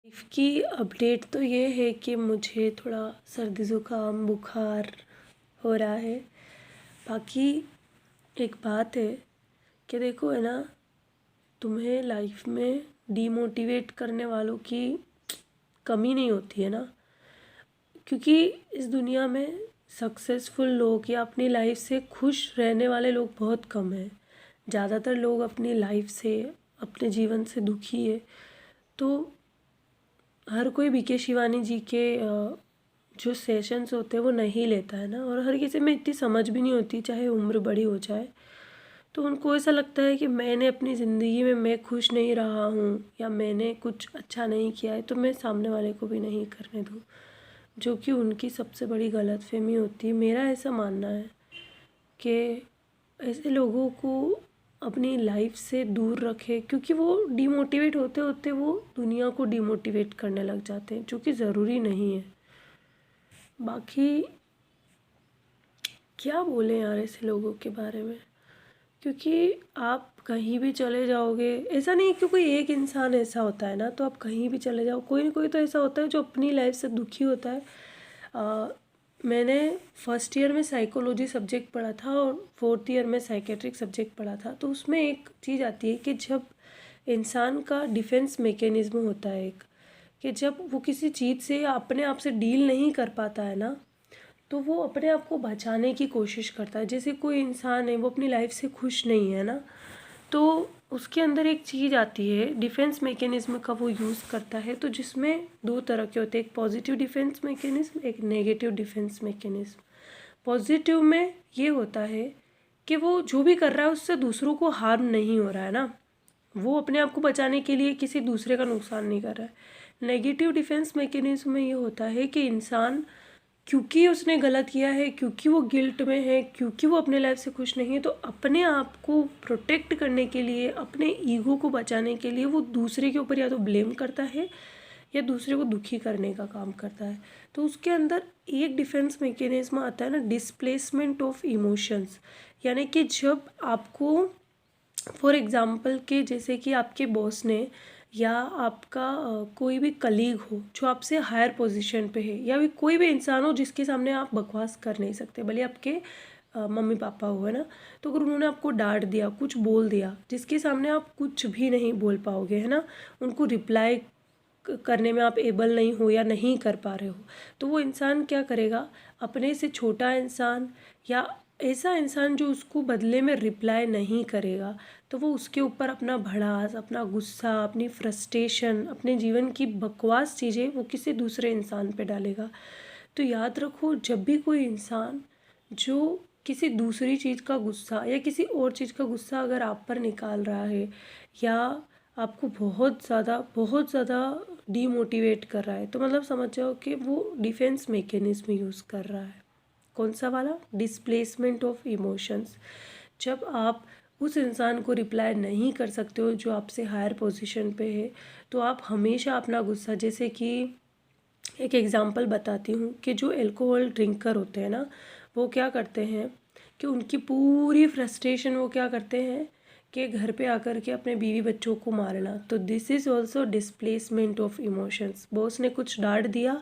Life की update तो ये है कि मुझे थोड़ा सर्दी ज़ुकाम बुखार हो रहा है। बाकी एक बात है कि देखो है ना, तुम्हें लाइफ में डीमोटिवेट करने वालों की कमी नहीं होती है ना, क्योंकि इस दुनिया में सक्सेसफुल लोग या अपनी लाइफ से खुश रहने वाले लोग बहुत कम हैं। ज़्यादातर लोग अपनी लाइफ से, अपने जीवन से दुखी है। तो हर कोई बीके शिवानी जी के जो सेशंस होते हैं वो नहीं लेता है ना, और हर किसी में इतनी समझ भी नहीं होती, चाहे उम्र बड़ी हो जाए। तो उनको ऐसा लगता है कि मैंने अपनी ज़िंदगी में मैं खुश नहीं रहा हूँ या मैंने कुछ अच्छा नहीं किया है तो मैं सामने वाले को भी नहीं करने दूँ, जो कि उनकी सबसे बड़ी गलतफहमी होती है। मेरा ऐसा मानना है कि ऐसे लोगों को अपनी लाइफ से दूर रखे, क्योंकि वो डिमोटिवेट होते होते वो दुनिया को डिमोटिवेट करने लग जाते हैं, जो कि ज़रूरी नहीं है। बाकी क्या बोलें यार ऐसे लोगों के बारे में, क्योंकि आप कहीं भी चले जाओगे, ऐसा नहीं कि कोई एक इंसान ऐसा होता है ना, तो आप कहीं भी चले जाओ कोई ना कोई तो ऐसा होता है जो अपनी लाइफ से दुखी होता है। मैंने फर्स्ट ईयर में साइकोलॉजी सब्जेक्ट पढ़ा था और फोर्थ ईयर में साइकेट्रिक सब्जेक्ट पढ़ा था। तो उसमें एक चीज़ आती है कि जब इंसान का डिफेंस मैकेनिज्म होता है एक, कि जब वो किसी चीज़ से या अपने आप से डील नहीं कर पाता है ना, तो वो अपने आप को बचाने की कोशिश करता है। जैसे कोई इंसान है वो अपनी लाइफ से खुश नहीं है ना, तो उसके अंदर एक चीज़ आती है, डिफेंस मैकेनिज्म का वो यूज़ करता है। तो जिसमें दो तरह के होते हैं, एक पॉजिटिव डिफेंस मैकेनिज्म, एक नेगेटिव डिफेंस मैकेनिज्म। पॉजिटिव में ये होता है कि वो जो भी कर रहा है उससे दूसरों को हार्म नहीं हो रहा है ना, वो अपने आप को बचाने के लिए किसी दूसरे का नुकसान नहीं कर रहा है। नेगेटिव डिफेंस मैकेनिज्म में ये होता है कि इंसान, क्योंकि उसने गलत किया है, क्योंकि वो गिल्ट में है, क्योंकि वो अपने लाइफ से खुश नहीं है, तो अपने आप को प्रोटेक्ट करने के लिए, अपने ईगो को बचाने के लिए वो दूसरे के ऊपर या तो ब्लेम करता है या दूसरे को दुखी करने का काम करता है। तो उसके अंदर एक डिफेंस मैकेनिज्म आता है ना, डिस्प्लेसमेंट ऑफ इमोशंस। यानी कि जब आपको, फॉर एग्ज़ाम्पल कि जैसे कि आपके बॉस ने या आपका कोई भी कलीग हो जो आपसे हायर पोजीशन पे है, या भी कोई भी इंसान हो जिसके सामने आप बकवास कर नहीं सकते, भले आपके मम्मी पापा हो, है ना, तो अगर उन्होंने आपको डांट दिया, कुछ बोल दिया जिसके सामने आप कुछ भी नहीं बोल पाओगे, है ना, उनको रिप्लाई करने में आप एबल नहीं हो या नहीं कर पा रहे हो, तो वो इंसान क्या करेगा, अपने से छोटा इंसान या ऐसा इंसान जो उसको बदले में रिप्लाई नहीं करेगा, तो वो उसके ऊपर अपना भड़ास, अपना गुस्सा, अपनी फ्रस्ट्रेशन, अपने जीवन की बकवास चीज़ें वो किसी दूसरे इंसान पे डालेगा। तो याद रखो, जब भी कोई इंसान जो किसी दूसरी चीज़ का गुस्सा या किसी और चीज़ का गुस्सा अगर आप पर निकाल रहा है, या आपको बहुत ज़्यादा डीमोटिवेट कर रहा है, तो मतलब समझ जाओ कि वो डिफेंस मैकेनिज्म यूज़ कर रहा है। कौन सा वाला? Displacement of emotions. जब आप उस इंसान को रिप्लाई नहीं कर सकते हो जो आपसे हायर पोजीशन पे है, तो आप हमेशा अपना गुस्सा, जैसे कि एक एग्ज़ाम्पल बताती हूँ कि जो अल्कोहल ड्रिंकर होते हैं ना, वो क्या करते हैं कि उनकी पूरी फ्रस्ट्रेशन वो क्या करते हैं कि घर पे आकर के अपने बीवी बच्चों को मारना। तो this is also displacement of emotions. Boss ने कुछ डांट दिया,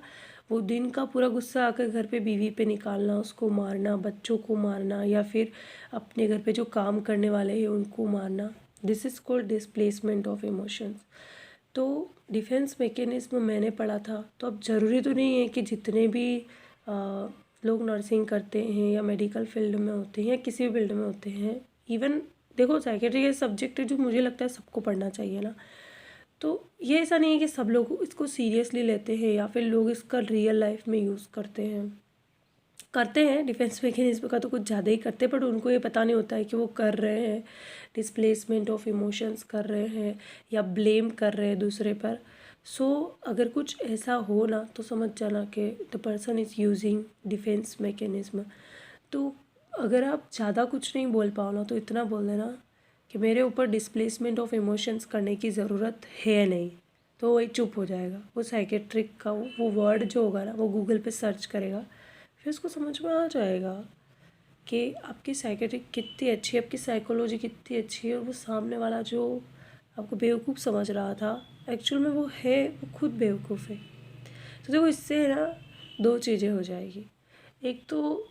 वो दिन का पूरा गुस्सा आकर घर पे बीवी पे निकालना, उसको मारना, बच्चों को मारना, या फिर अपने घर पे जो काम करने वाले हैं उनको मारना। This is called displacement of emotions. तो डिफेंस मैकेनिज्म मैंने पढ़ा था। तो अब ज़रूरी तो नहीं है कि जितने भी लोग नर्सिंग करते हैं या मेडिकल फील्ड में होते हैं या किसी भी फील्ड में होते हैं, इवन देखो साइकेट्री का सब्जेक्ट है जो मुझे लगता है सबको पढ़ना चाहिए ना। तो ये ऐसा नहीं है कि सब लोग इसको सीरियसली लेते हैं या फिर लोग इसका रियल लाइफ में यूज़ करते हैं डिफेंस मैकेनिज्म का तो कुछ ज़्यादा ही करते हैं, बट उनको ये पता नहीं होता है कि वो कर रहे हैं, डिस्प्लेसमेंट ऑफ इमोशंस कर रहे हैं या ब्लेम कर रहे हैं दूसरे पर। सो अगर कुछ ऐसा हो ना, तो समझ जाना कि the person is using defence mechanism. तो अगर आप ज़्यादा कुछ नहीं बोल पाओ ना, तो इतना बोल देना कि मेरे ऊपर डिस्प्लेसमेंट ऑफ इमोशंस करने की ज़रूरत है नहीं, तो वही चुप हो जाएगा। वो साइकेट्रिक का वो वर्ड जो होगा ना, वो गूगल पे सर्च करेगा, फिर उसको समझ में आ जाएगा कि आपकी साइकेट्रिक कितनी अच्छी है, आपकी साइकोलॉजी कितनी अच्छी है, और वो सामने वाला जो आपको बेवकूफ़ समझ रहा था एक्चुअल में वो है, वो खुद बेवकूफ़ है। तो देखो इससे है ना 2 चीज़ें हो जाएगी। एक तो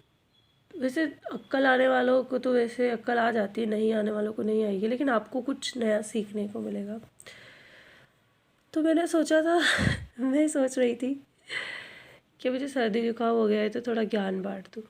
वैसे अक्ल आने वालों को तो वैसे अक्ल आ जाती है, नहीं आने वालों को नहीं आएगी, लेकिन आपको कुछ नया सीखने को मिलेगा। तो मैंने सोचा था मैं सोच रही थी कि मुझे सर्दी जुकाम हो गया है तो थोड़ा ज्ञान बांट दूँ।